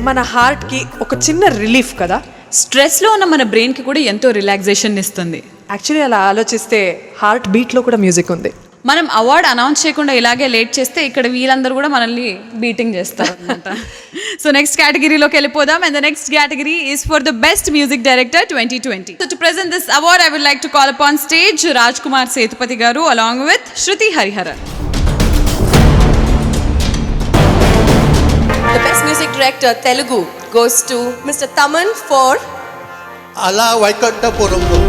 మన హార్ట్కి ఒక చిన్న రిలీఫ్ కదా. స్ట్రెస్లో ఉన్న మన బ్రెయిన్కి కూడా ఎంతో రిలాక్సేషన్ ఇస్తుంది. యాక్చువల్లీ అలా ఆలోచిస్తే హార్ట్ బీట్లో కూడా మ్యూజిక్ ఉంది. మనం అవార్డ్ అనౌన్స్ చేయకుండా ఇలాగే లేట్ చేస్తే ఇక్కడ వీళ్ళందరూ కూడా మనల్ని బీటింగ్ చేస్తారు అనమాట. సో నెక్స్ట్ కేటగిరీలోకి వెళ్ళిపోదాం. And the next category is for the best music director 2020. So to present this award, I would like to call upon stage Rajkumar Sethupathi garu along with Shruti Hariharan. The best music director Telugu goes to Mr. Taman for Ala Vaikuntapuramlo.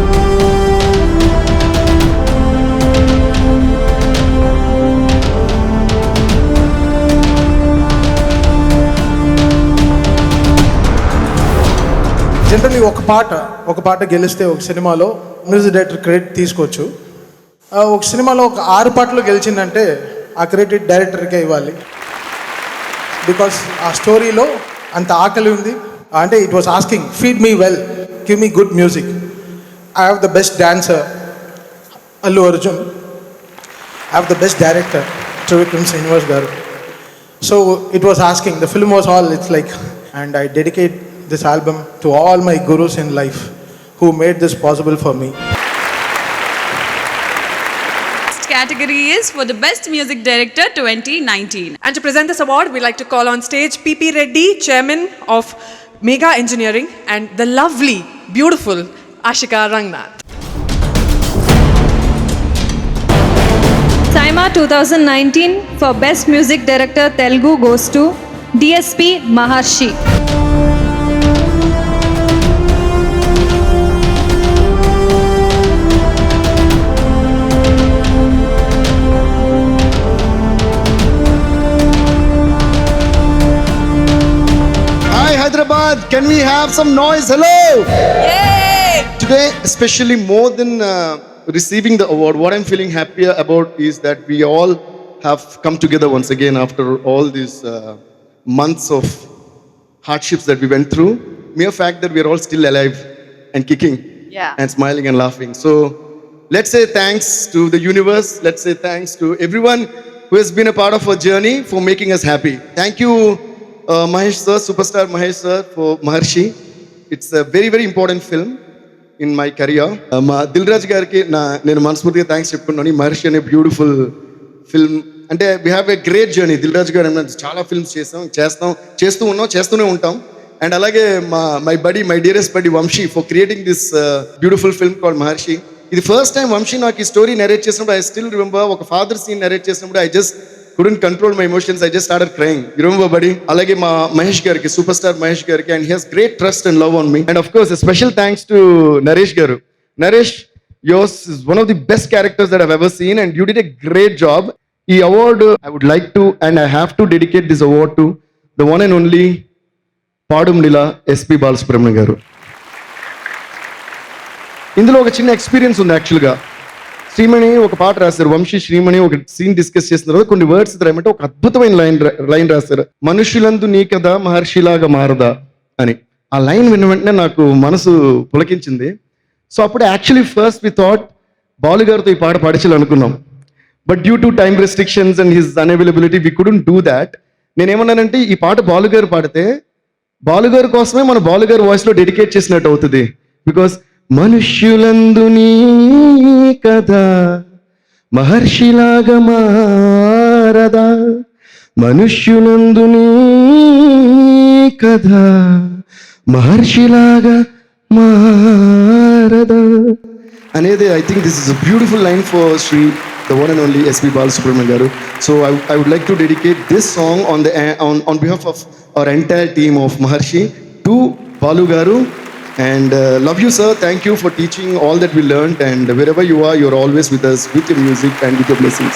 Generally ఒక పాట గెలిస్తే ఒక సినిమాలో music director credit తీసుకోవచ్చు. ఒక సినిమాలో ఒక 6 పాటలు గెలిచిందంటే ఆ క్రెడిట్ డైరెక్టర్కే ఇవ్వాలి. బికాస్ ఆ స్టోరీలో అంత ఆకలి ఉంది. అంటే it was asking feed me well, give me good music. I have the best dancer Allu Arjun, I have the best director Trivikram Srinivas garu. So it was asking, the film was all it's like, and I dedicate this album to all my gurus in life who made this possible for me. Next category is for the best music director 2019. And to present this award, we'd like to call on stage P.P. Reddy, chairman of Mega Engineering, and the lovely, beautiful Ashika Rangnath. SIMA 2019 for best music director Telugu goes to DSP Maharshi. Hyderabad, can we have some noise? Hello! Yay! Today, especially more than receiving the award, what I'm feeling happier about is that we all have come together once again after all these months of hardships that we went through. Mere fact that we are all still alive and kicking and smiling and laughing. So let's say thanks to the universe. Let's say thanks to everyone who has been a part of our journey for making us happy. Thank you, Mahesh sir, superstar Mahesh sir, for Maharshi. It's a very, very important film in my career. మా దిల్ రాజు గారికి నేను మనస్ఫూర్తిగా thanks చెప్పుకున్నాను. మహర్షి అనే beautiful film అంటే we have a great journey. Dil Raju garu చాలా films చేస్తూనే ఉంటాం. అండ్ అలాగే my dearest buddy Vamshi for creating this beautiful film called Maharshi. ఇది ఫస్ట్ టైం వంశీ నాకు ఈ స్టోరీ నెరేట్ చేసినప్పుడు ఐ స్టిల్ రిమెంబర్ ఒక ఫాదర్ సీన్ నెరేట్ చేసినప్పుడు I just couldn't control my emotions. I just started crying. You remember, buddy? Alage ma Mahesh gariki, superstar Mahesh gariki, and he has great trust and love on me. And of course, a special thanks to Naresh garu. Naresh, yours is one of the best characters that I've ever seen, and you did a great job. Ee award I would like to, and I have to dedicate this award to the one and only Padum Nila SP Balasubramanian garu. ఇందులో ఒక చిన్న experience ఉంది యాక్చువల్గా. శ్రీమణి ఒక పాట రాశారు, వంశీ శ్రీమణి ఒక scene discuss చేసిన తర్వాత కొన్ని వర్డ్స్ ఏమంటే ఒక అద్భుతమైన లైన్ రాశారు, మనుషులందు నీ కదా మహర్షిలాగా మారదా అని. ఆ లైన్ విన్న వెంటనే నాకు మనసు పులకించింది. సో అప్పుడు actually first we thought Balu గారితో ఈ పాట పాడించాలనుకున్నాం. But due to time restrictions and his unavailability we couldn't do that. నేనేమన్నానంటే ఈ పాట బాలు గారు పాడితే బాలు గారి కోసమే మన బాలు గారి వాయిస్లో డెడికేట్ చేసినట్టు అవుతుంది. బికాస్ మనుష్యులందు నీ కదా మహర్షిలాగా మారదా, మనుష్యులందు నీ కదా మహర్షిలాగా మారదా అనేది. I think this is a beautiful line for Shri the one and only SP Balasubramanian garu. So I would like to dedicate this song on behalf of our entire team of Maharshi to Balu garu. And love you, sir. Thank you for teaching all that we learned. And wherever you are, you're always with us with your music and with your blessings.